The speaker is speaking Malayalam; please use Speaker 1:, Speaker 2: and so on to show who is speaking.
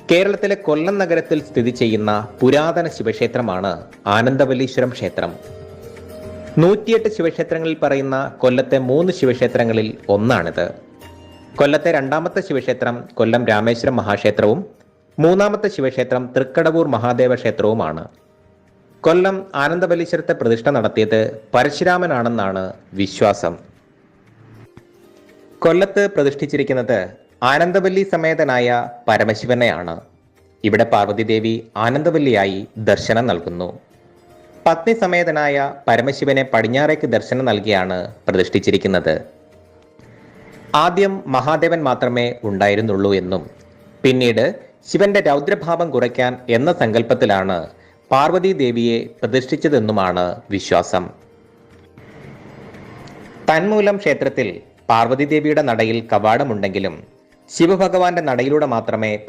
Speaker 1: കേരളത്തിലെ കൊല്ലം നഗരത്തിൽ സ്ഥിതി ചെയ്യുന്ന പുരാതന ശിവക്ഷേത്രമാണ് ആനന്ദവല്ലീശ്വരം ക്ഷേത്രം. 108 ശിവക്ഷേത്രങ്ങളിൽ പറയുന്ന കൊല്ലത്തെ 3 ശിവക്ഷേത്രങ്ങളിൽ ഒന്നാണിത്. കൊല്ലത്തെ രണ്ടാമത്തെ ശിവക്ഷേത്രം കൊല്ലം രാമേശ്വരം മഹാക്ഷേത്രവും മൂന്നാമത്തെ ശിവക്ഷേത്രം തൃക്കടവൂർ മഹാദേവ ക്ഷേത്രവുമാണ്. കൊല്ലം ആനന്ദവല്ലീശ്വരത്തെ പ്രതിഷ്ഠ നടത്തിയത് പരശുരാമനാണെന്നാണ് വിശ്വാസം. കൊല്ലത്ത് പ്രതിഷ്ഠിച്ചിരിക്കുന്നത് ആനന്ദവല്ലി സമേതനായ പരമശിവനെയാണ്. ഇവിടെ പാർവതീദേവി ആനന്ദവല്ലിയായി ദർശനം നൽകുന്നു. പത്നി സമേതനായ പരമശിവനെ പടിഞ്ഞാറേക്ക് ദർശനം നൽകിയാണ് പ്രതിഷ്ഠിച്ചിരിക്കുന്നത്. ആദ്യം മഹാദേവൻ മാത്രമേ ഉണ്ടായിരുന്നുള്ളൂ എന്നും പിന്നീട് ശിവന്റെ രൗദ്രഭാവം കുറയ്ക്കാൻ എന്ന സങ്കല്പത്തിലാണ് പാർവതീദേവിയെ പ്രതിഷ്ഠിച്ചതെന്നുമാണ് വിശ്വാസം. തന്മൂലം ക്ഷേത്രത്തിൽ പാർവതീദേവിയുടെ നടയിൽ കവാടമുണ്ടെങ്കിലും ശിവഭഗവാന്റെ നടയിലൂടെ മാത്രമേ